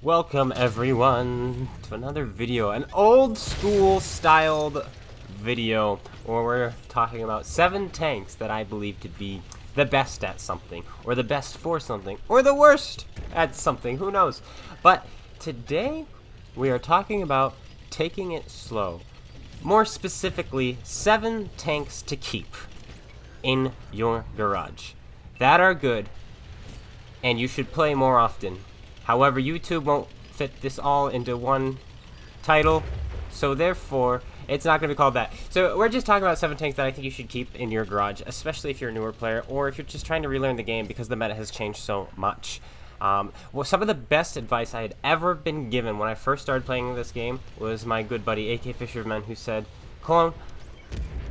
Welcome everyone to another video, an old school styled video where we're talking about 7 tanks that I believe to be the best at something, or the best for something, or the worst at something, who knows. But today we are talking about taking it slow. More specifically, 7 tanks to keep in your garage that are good and you should play more often. However, YouTube won't fit this all into one title, so therefore, it's not going to be called that. So we're just talking about 7 tanks that I think you should keep in your garage, especially if you're a newer player, or if you're just trying to relearn the game because the meta has changed so much. Well, some of the best advice I had ever been given when I first started playing this game was my good buddy, AK Fisherman, who said, Clone,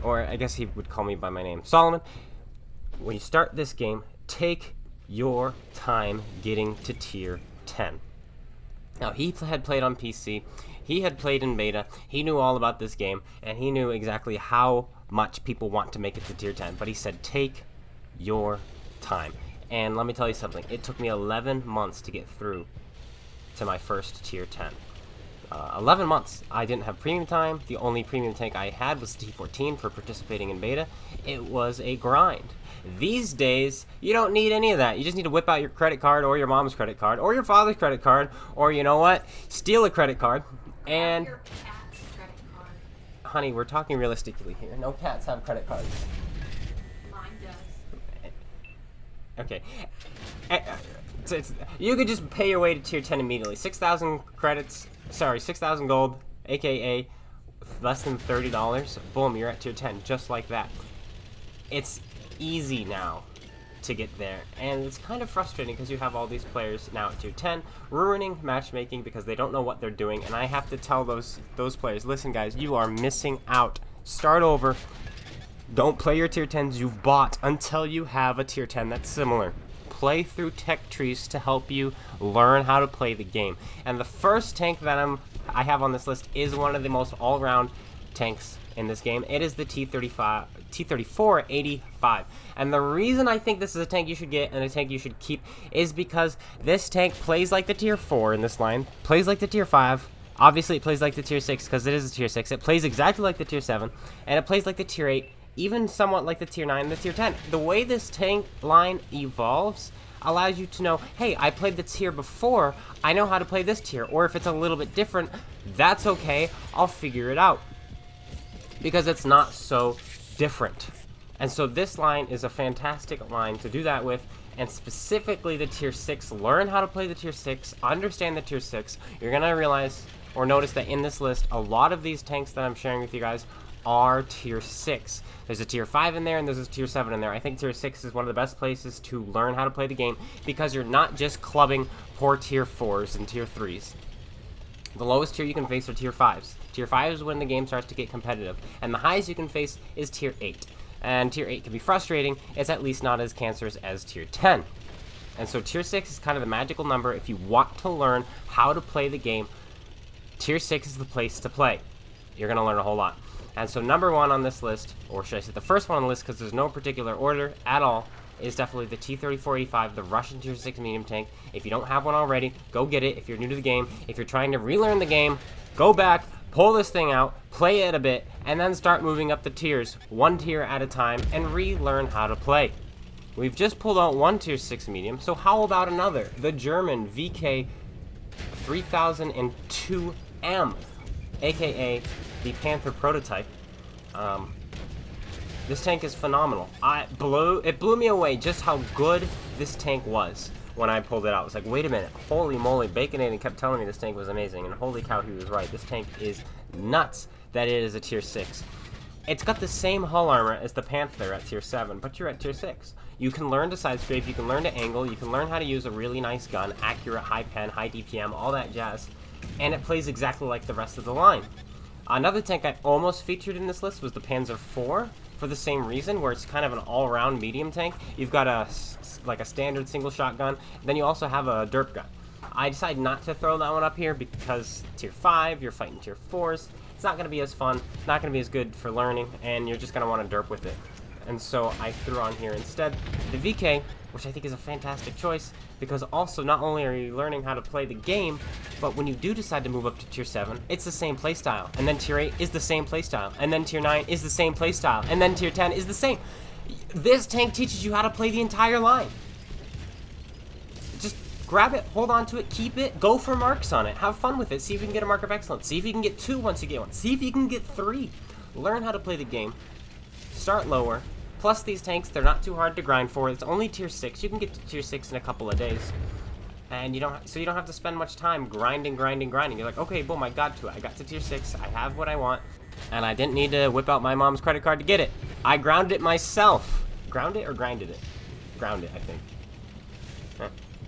or I guess he would call me by my name, Solomon, when you start this game, take your time getting to tier 10. Now, he had played on PC, he had played in beta, he knew all about this game, and he knew exactly how much people want to make it to tier 10, but he said, take your time. And let me tell you something, it took me 11 months to get through to my first tier 10. 11 months. I didn't have premium time. The only premium tank I had was T14 for participating in beta. It was a grind. These days, you don't need any of that. You just need to whip out your credit card, or your mom's credit card, or your father's credit card, or you know what? Steal a credit card. And your cat's credit card. Honey, we're talking realistically here. No cats have credit cards. Mine does. Okay. You could just pay your way to tier 10 immediately. 6,000 credits, sorry, 6,000 gold, aka less than $30. Boom, you're at tier 10, just like that. It's easy now to get there, and it's kind of frustrating because you have all these players now at tier 10 ruining matchmaking because they don't know what they're doing, and I have to tell those players, listen guys, you are missing out. Start over. Don't play your tier 10s you've bought until you have a tier 10 that's similar. Play through tech trees to help you learn how to play the game. And the first tank that I have on this list is one of the most all-round tanks in this game. It is the T3485. And the reason I think this is a tank you should get and a tank you should keep is because this tank plays like the tier 4 in this line, plays like the tier 5, obviously it plays like the tier 6 because it is a tier 6, it plays exactly like the tier 7, and it plays like the tier 8, even somewhat like the tier 9 and the tier 10. The way this tank line evolves allows you to know, hey, I played the tier before, I know how to play this tier, or if it's a little bit different, that's okay, I'll figure it out. Because it's not so different. And so this line is a fantastic line to do that with, and specifically the tier 6. Learn how to play the tier 6, understand the tier 6. You're going to realize or notice that in this list, a lot of these tanks that I'm sharing with you guys are tier 6. There's a tier 5 in there and there's a tier 7 in there. I think tier 6 is one of the best places to learn how to play the game because you're not just clubbing poor tier 4s and tier 3s. The lowest tier you can face are tier 5s. Tier 5 is when the game starts to get competitive, and the highest you can face is tier 8. And tier 8 can be frustrating, it's at least not as cancerous as tier 10. And so tier 6 is kind of the magical number if you want to learn how to play the game. Tier 6 is the place to play. You're going to learn a whole lot. And so number 1 on this list, or should I say the first one on the list because there's no particular order at all, is definitely the T3485, the Russian tier 6 medium tank. If you don't have one already, go get it. If you're new to the game, if you're trying to relearn the game, go back, pull this thing out, play it a bit, and then start moving up the tiers, 1 tier at a time, and relearn how to play. We've just pulled out 1 tier 6 medium, so how about another? The German VK 3002M, aka the Panther prototype. This tank is phenomenal. It blew me away just how good this tank was when I pulled it out. It was like, wait a minute, holy moly, Baconator kept telling me this tank was amazing, and holy cow, he was right. This tank is nuts that it is a tier 6. It's got the same hull armor as the Panther at tier 7, but you're at tier 6. You can learn to side strafe, you can learn to angle, you can learn how to use a really nice gun, accurate, high pen, high DPM, all that jazz, and it plays exactly like the rest of the line. Another tank I almost featured in this list was the Panzer IV, for the same reason, where it's kind of an all-round medium tank. You've got a standard single shotgun, then you also have a derp gun. I decided not to throw that one up here because tier 5, you're fighting tier 4s. It's not going to be as fun, not going to be as good for learning, and you're just going to want to derp with it. And so I threw on here instead the VK, which I think is a fantastic choice, because also not only are you learning how to play the game, but when you do decide to move up to tier 7, it's the same playstyle. And then tier 8 is the same playstyle. And then tier 9 is the same playstyle. And then tier 10 is the same. This tank teaches you how to play the entire line. Just grab it, hold on to it, keep it, go for marks on it, have fun with it, see if you can get a mark of excellence, see if you can get 2 once you get 1, see if you can get 3. Learn how to play the game, start lower. Plus these tanks, they're not too hard to grind for. It's only tier 6. You can get to tier 6 in a couple of days. And you don't have to spend much time grinding. You're like, okay, boom, I got to it. I got to tier 6. I have what I want. And I didn't need to whip out my mom's credit card to get it. I grounded it myself. Ground it or grinded it? Ground it, I think.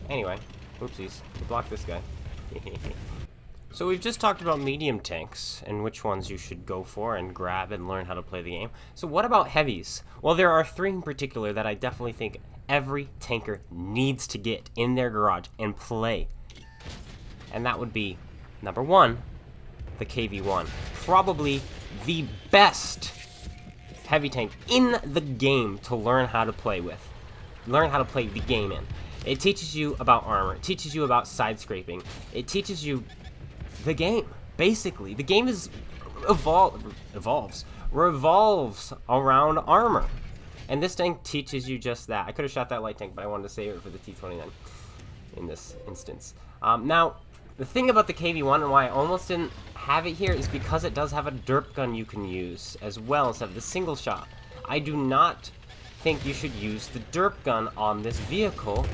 Anyway, oopsies. Block this guy. So we've just talked about medium tanks and which ones you should go for and grab and learn how to play the game. So what about heavies? Well, there are 3 in particular that I definitely think every tanker needs to get in their garage and play. And that would be, number 1, the KV-1. Probably the best heavy tank in the game to learn how to play with. Learn how to play the game in. It teaches you about armor. It teaches you about side scraping. It teaches you the game, basically. The game revolves around armor. And this tank teaches you just that. I could have shot that light tank, but I wanted to save it for the T-29 in this instance. Now, the thing about the KV-1 and why I almost didn't have it here is because it does have a derp gun you can use, as well as have the single shot. I do not think you should use the derp gun on this vehicle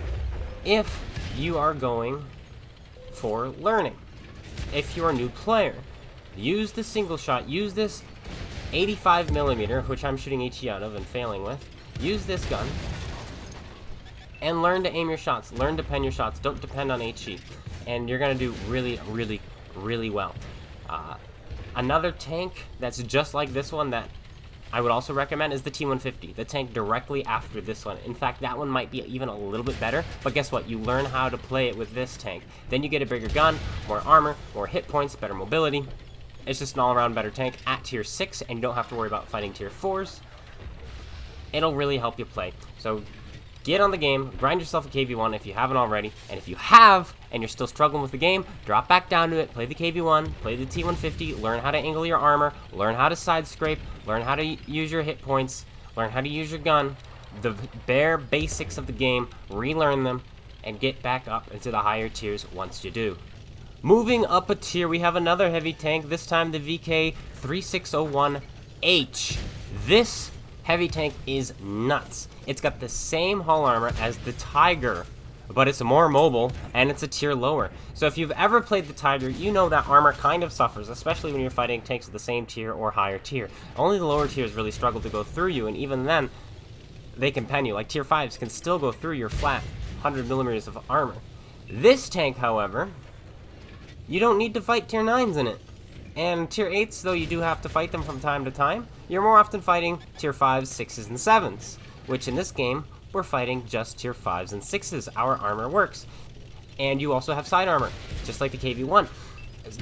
if you are going for learning. If you're a new player, use the single shot, use this 85mm, which I'm shooting HE out of and failing with. Use this gun and learn to aim your shots, learn to pen your shots, don't depend on HE, and you're gonna do really, really, really well. Another tank that's just like this one that I would also recommend is the T-150, the tank directly after this one. In fact, that one might be even a little bit better, but guess what? You learn how to play it with this tank. Then you get a bigger gun, more armor, more hit points, better mobility. It's just an all-around better tank at tier 6, and you don't have to worry about fighting tier 4s. It'll really help you play. So get on the game, grind yourself a KV-1 if you haven't already, and if you have, and you're still struggling with the game, drop back down to it, play the KV-1, play the T-150, learn how to angle your armor, learn how to side scrape, learn how to use your hit points, learn how to use your gun, the bare basics of the game, relearn them, and get back up into the higher tiers once you do. Moving up a tier, we have another heavy tank, this time the VK3601H. This heavy tank is nuts. It's got the same hull armor as the Tiger, but it's more mobile, and it's a tier lower. So if you've ever played the Tiger, you know that armor kind of suffers, especially when you're fighting tanks of the same tier or higher tier. Only the lower tiers really struggle to go through you, and even then, they can pen you. Like tier 5s can still go through your flat 100mm of armor. This tank, however, you don't need to fight tier 9s in it. And tier 8s, though you do have to fight them from time to time, you're more often fighting tier 5s, 6s, and 7s. Which in this game, we're fighting just tier 5s and 6s. Our armor works. And you also have side armor, just like the KV-1.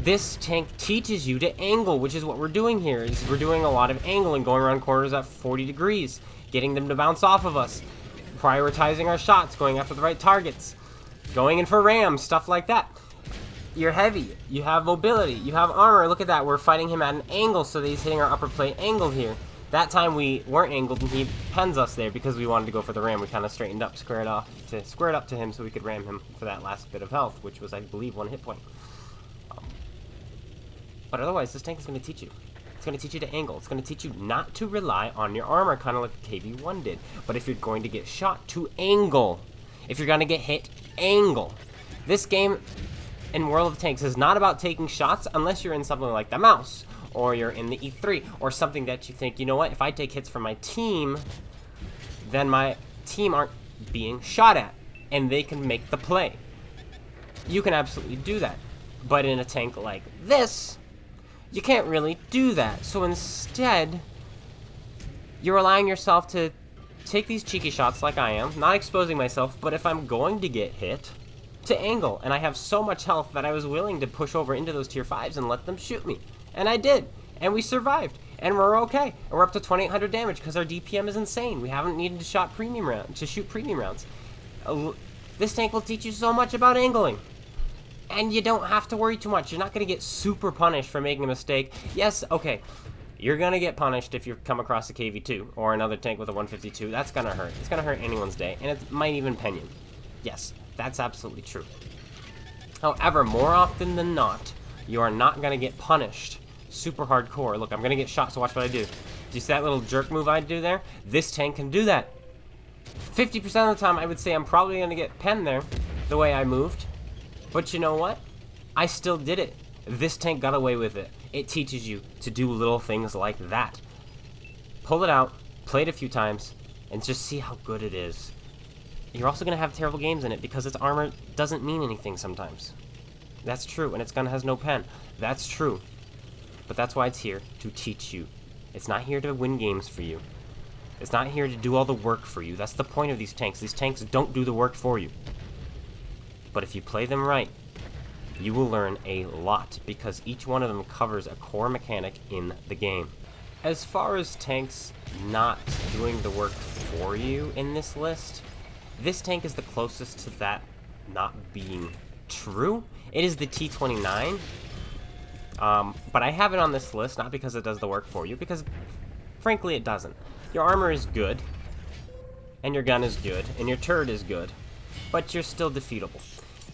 This tank teaches you to angle, which is what we're doing here. We're doing a lot of angling, going around corners at 40 degrees, getting them to bounce off of us, prioritizing our shots, going after the right targets, going in for rams, stuff like that. You're heavy, you have mobility, you have armor. Look at that, we're fighting him at an angle, so that he's hitting our upper plate angle here. That time we weren't angled and he pens us there because we wanted to go for the ram. We kind of straightened up, squared up to him so we could ram him for that last bit of health, which was, I believe, 1 hit point. But otherwise, this tank is going to teach you. It's going to teach you to angle. It's going to teach you not to rely on your armor, kind of like the KV-1 did. But if you're going to get shot, to angle. If you're going to get hit, angle. This game in World of Tanks is not about taking shots unless you're in something like the Mouse, or you're in the E3, or something that you think, you know what, if I take hits from my team, then my team aren't being shot at, and they can make the play. You can absolutely do that. But in a tank like this, you can't really do that. So instead, you're allowing yourself to take these cheeky shots like I am, not exposing myself, but if I'm going to get hit, to angle. And I have so much health that I was willing to push over into those tier 5s and let them shoot me. And I did. And we survived. and we're okay. And we're up to 2800 damage because our DPM is insane. We haven't needed to shoot premium rounds. This tank will teach you so much about angling. And you don't have to worry too much. You're not going to get super punished for making a mistake. Yes, okay. You're going to get punished if you come across a KV-2 or another tank with a 152. That's going to hurt. It's going to hurt anyone's day. And it might even pen you. Yes, that's absolutely true. However, more often than not, you are not going to get punished super hardcore. Look, I'm going to get shot, so watch what I do. Do you see that little jerk move I do there? This tank can do that. 50% of the time, I would say I'm probably going to get penned there, the way I moved. But you know what? I still did it. This tank got away with it. It teaches you to do little things like that. Pull it out, play it a few times, and just see how good it is. You're also going to have terrible games in it because its armor doesn't mean anything sometimes. That's true, and its gun has no pen. That's true. But that's why it's here, to teach you. It's not here to win games for you. It's not here to do all the work for you. That's the point of these tanks. These tanks don't do the work for you. But if you play them right, you will learn a lot because each one of them covers a core mechanic in the game. As far as tanks not doing the work for you in this list, this tank is the closest to that not being true. It is the T-29, but I have it on this list not because it does the work for you, because frankly it doesn't. Your armor is good, and your gun is good, and your turret is good, but you're still defeatable.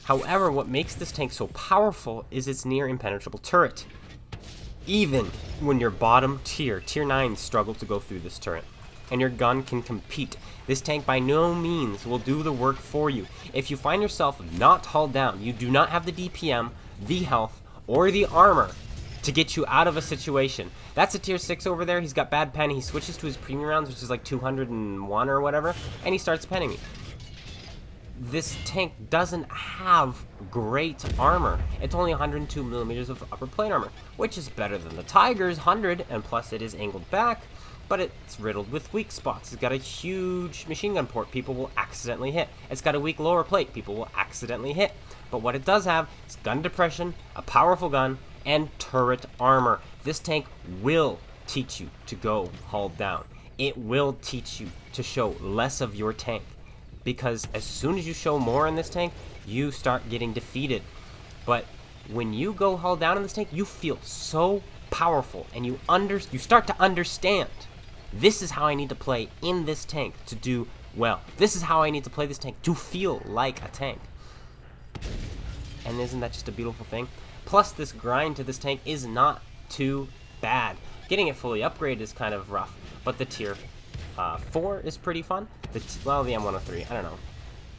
However, what makes this tank so powerful is its near impenetrable turret. Even when your bottom tier 9s struggle to go through this turret, and your gun can compete, this tank by no means will do the work for you. If you find yourself not hulled down, you do not have the DPM, the health, or the armor to get you out of a situation. That's a tier 6 over there. He's got bad pen. He switches to his premium rounds, which is like 201 or whatever, and he starts penning me. This tank doesn't have great armor. It's only 102 millimeters of upper plate armor, which is better than the Tiger's 100, and plus it is angled back, but it's riddled with weak spots. It's got a huge machine gun port people will accidentally hit. It's got a weak lower plate people will accidentally hit. But what it does have is gun depression, a powerful gun, and turret armor. This tank will teach you to go hull down. It will teach you to show less of your tank. Because as soon as you show more in this tank, you start getting defeated. But when you go hull down in this tank, you feel so powerful, and you start to understand. This is how I need to play in this tank to do well. This is how I need to play this tank to feel like a tank. And isn't that just a beautiful thing? Plus, this grind to this tank is not too bad. Getting it fully upgraded is kind of rough, but the tier 4 is pretty fun. Well, the M103, I don't know.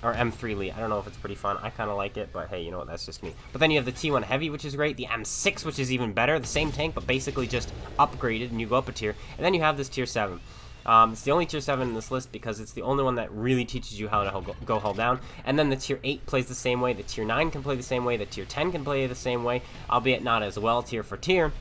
Or M3 Elite, I don't know if it's pretty fun. I kind of like it, but hey, you know what, that's just me. But then you have the T1 Heavy, which is great. The M6, which is even better. The same tank, but basically just upgraded, and you go up a tier. And then you have this tier 7. It's the only tier 7 in this list because it's the only one that really teaches you how to go hull down. And then the tier 8 plays the same way. The tier 9 can play the same way. The tier 10 can play the same way, albeit not as well tier for tier.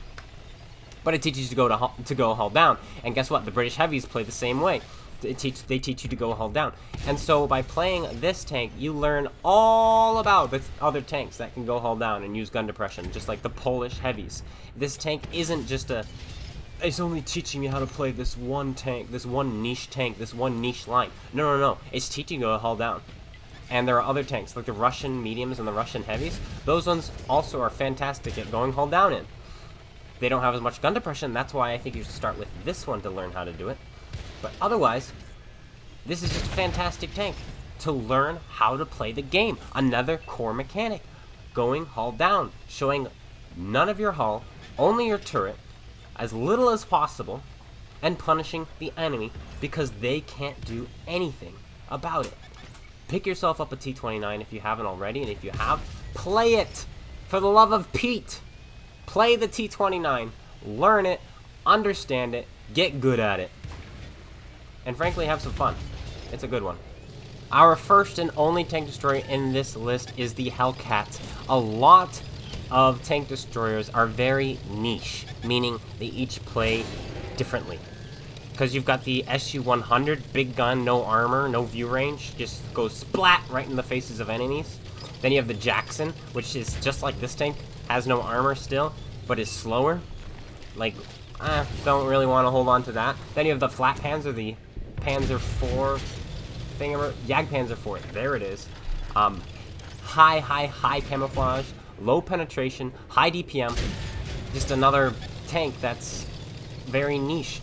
But it teaches you to go hull down. And guess what? The British Heavies play the same way. They teach you to go hull down. And so by playing this tank, you learn all about the other tanks that can go hull down and use gun depression, just like the Polish Heavies. This tank isn't just it's only teaching you how to play this one tank, this one niche line. No. It's teaching you to hull down. And there are other tanks, like the Russian mediums and the Russian heavies. Those ones also are fantastic at going hull down in. They don't have as much gun depression. That's why I think you should start with this one to learn how to do it. But otherwise, this is just a fantastic tank to learn how to play the game. Another core mechanic. Going hull down. Showing none of your hull, only your turret, as little as possible, and punishing the enemy because they can't do anything about it. Pick yourself up a T-29 if you haven't already, and if you have, play it! For the love of Pete! Play the T-29. Learn it. Understand it. Get good at it. And frankly, have some fun. It's a good one. Our first and only tank destroyer in this list is the Hellcat. A lot of tank destroyers are very niche, meaning they each play differently. Because you've got the SU-100, big gun, no armor, no view range, just goes splat right in the faces of enemies. Then you have the Jackson, which is just like this tank, has no armor still, but is slower. Like, don't really want to hold on to that. Then you have the flat Panzer, the Panzer IV thingammer, Jagdpanzer IV. There it is. High camouflage, low penetration, high DPM. Just another tank that's very niche.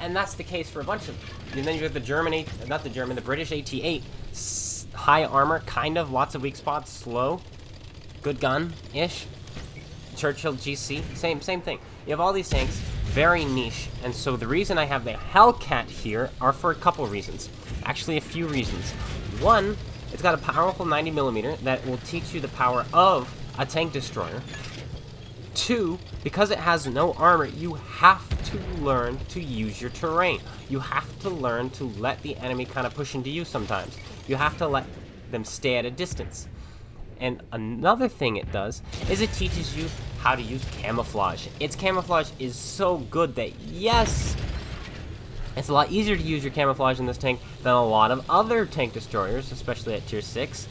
And that's the case for a bunch of them. And then you have the British AT-8. High armor, kind of, lots of weak spots, slow, good gun-ish. Churchill GC, same thing. You have all these tanks, very niche, and so the reason I have the Hellcat here are for a couple reasons. Actually, a few reasons. One, it's got a powerful 90mm that will teach you the power of a tank destroyer. Two, because it has no armor, you have to learn to use your terrain. You have to learn to let the enemy kind of push into you sometimes. You have to let them stay at a distance. And another thing it does is it teaches you how to use camouflage. Its camouflage is so good that, yes, it's a lot easier to use your camouflage in this tank than a lot of other tank destroyers, especially at tier 6.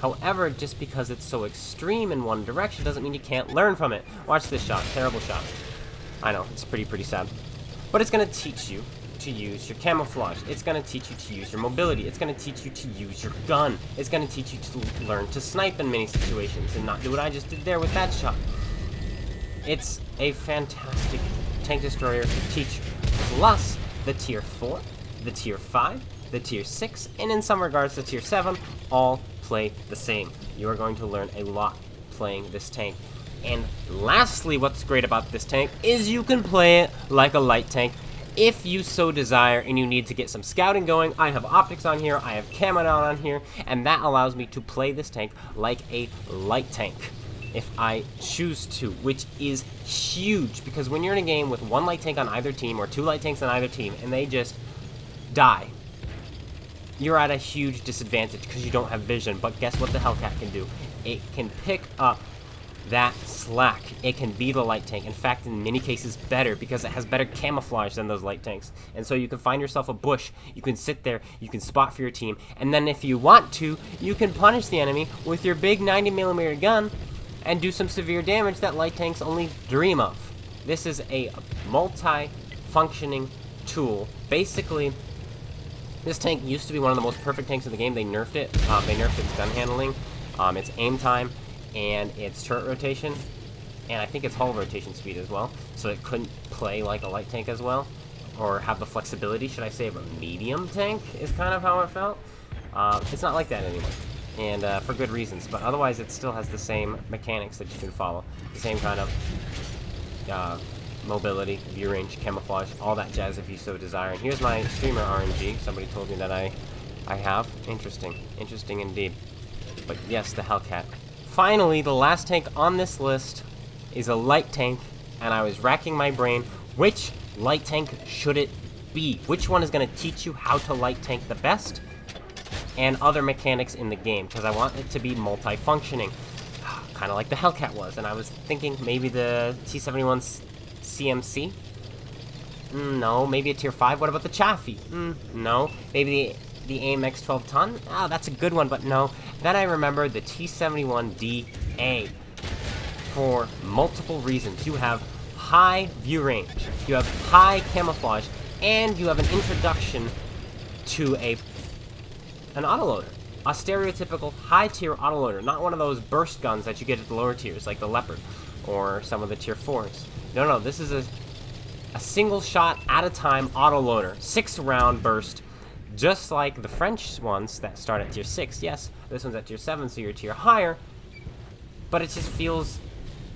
However, just because it's so extreme in one direction doesn't mean you can't learn from it. Watch this shot. Terrible shot. I know, it's pretty sad. But it's going to teach you to use your camouflage. It's going to teach you to use your mobility. It's going to teach you to use your gun. It's going to teach you to learn to snipe in many situations and not do what I just did there with that shot. It's a fantastic tank destroyer to teach you. Plus, the tier 4, the tier 5, the tier 6, and in some regards the tier 7 all play the same. You are going to learn a lot playing this tank. And lastly, what's great about this tank is you can play it like a light tank if you so desire and you need to get some scouting going. I have optics on here, I have camo down on here, and that allows me to play this tank like a light tank if I choose to, which is huge, because when you're in a game with one light tank on either team or two light tanks on either team and they just die, you're at a huge disadvantage because you don't have vision. But guess what the Hellcat can do? It can pick up that slack. It can be the light tank. In fact, in many cases better, because it has better camouflage than those light tanks. And so you can find yourself a bush, you can sit there, you can spot for your team, and then if you want to, you can punish the enemy with your big 90mm gun and do some severe damage that light tanks only dream of. This is a multi-functioning tool. Basically, this tank used to be one of the most perfect tanks in the game. They nerfed it. They nerfed its gun handling, its aim time, and its turret rotation, and I think its hull rotation speed as well. So it couldn't play like a light tank as well, or have the flexibility, should I say, of a medium tank, is kind of how it felt. It's not like that anymore, and for good reasons. But otherwise, it still has the same mechanics that you can follow, the same kind of mobility, view range, camouflage, all that jazz if you so desire. And here's my streamer RNG. Somebody told me that I have. Interesting indeed. But yes, the Hellcat. Finally, the last tank on this list is a light tank, and I was racking my brain, which light tank should it be? Which one is going to teach you how to light tank the best and other mechanics in the game? Because I want it to be multi-functioning, kind of like the Hellcat was. And I was thinking maybe the T-71 CMC? No. Maybe a tier 5? What about the Chaffee? No. Maybe the AMX 12 ton? Ah, that's a good one, but no. Then I remember the T-71DA for multiple reasons. You have high view range, you have high camouflage, and you have an introduction to an autoloader. A stereotypical high-tier autoloader, not one of those burst guns that you get at the lower tiers, like the Leopard, or some of the tier 4s. No, this is a single shot at a time autoloader, 6-round burst, just like the French ones that start at tier 6. Yes, this one's at tier 7, so you're a tier higher, but it just feels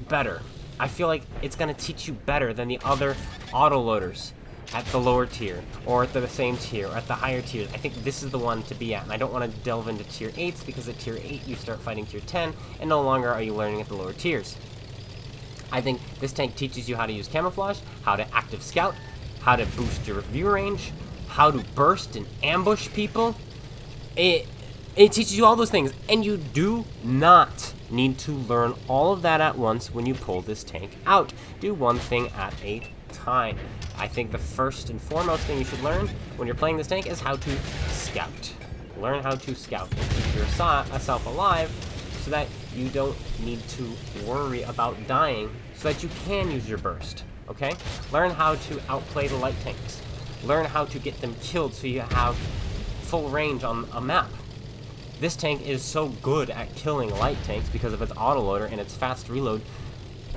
better. I feel like it's going to teach you better than the other autoloaders at the lower tier, or at the same tier, or at the higher tiers. I think this is the one to be at, and I don't want to delve into tier 8s, because at tier 8 you start fighting tier 10, and no longer are you learning at the lower tiers. I think this tank teaches you how to use camouflage, how to active scout, how to boost your view range, how to burst and ambush people. It teaches you all those things, and you do not need to learn all of that at once when you pull this tank out. Do one thing at a time. I think the first and foremost thing you should learn when you're playing this tank is how to scout. Learn how to scout and keep yourself alive so that you don't need to worry about dying, so that you can use your burst. okay? Learn how to outplay the light tanks. Learn how to get them killed so you have full range on a map. This tank is so good at killing light tanks because of its autoloader and its fast reload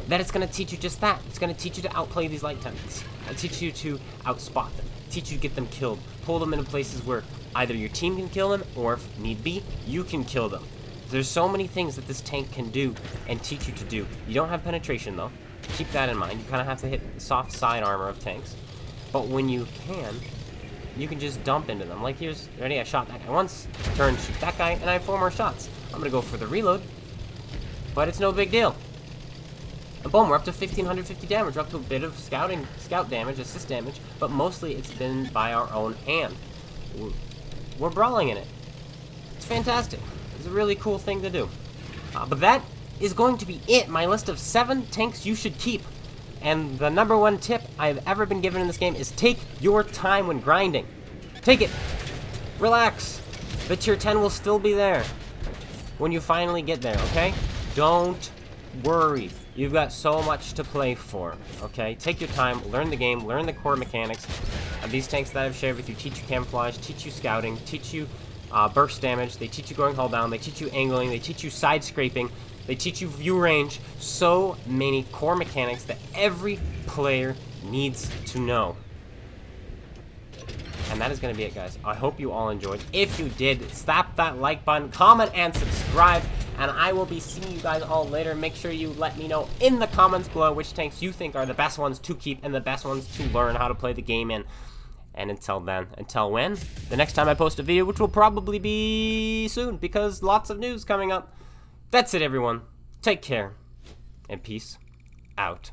that it's going to teach you just that. It's going to teach you to outplay these light tanks. It'll teach you to outspot them. Teach you to get them killed. Pull them into places where either your team can kill them or, if need be, you can kill them. There's so many things that this tank can do and teach you to do. You don't have penetration, though. Keep that in mind. You kind of have to hit the soft side armor of tanks. But when you can just dump into them. Like, here's, ready, I shot that guy once, turn, shoot that guy, and I have 4 more shots. I'm going to go for the reload, but it's no big deal. And boom, we're up to 1,550 damage. We're up to a bit of scout damage, assist damage, but mostly it's been by our own hand. We're brawling in it. It's fantastic. It's a really cool thing to do. But that is going to be it. My list of 7 tanks you should keep. And the #1 tip I've ever been given in this game is take your time when grinding. Take it. Relax. The tier 10 will still be there when you finally get there, okay? Don't worry. You've got so much to play for, okay? Take your time, learn the game, learn the core mechanics of these tanks that I've shared with you. Teach you camouflage, teach you scouting, teach you burst damage, they teach you going hull down, they teach you angling, they teach you side scraping, they teach you view range. So many core mechanics that every player needs to know. And that is going to be it, guys. I hope you all enjoyed. If you did, slap that like button, comment, and subscribe. And I will be seeing you guys all later. Make sure you let me know in the comments below which tanks you think are the best ones to keep and the best ones to learn how to play the game in. And until then, until when? The next time I post a video, which will probably be soon because lots of news coming up. That's it, everyone. Take care and peace out.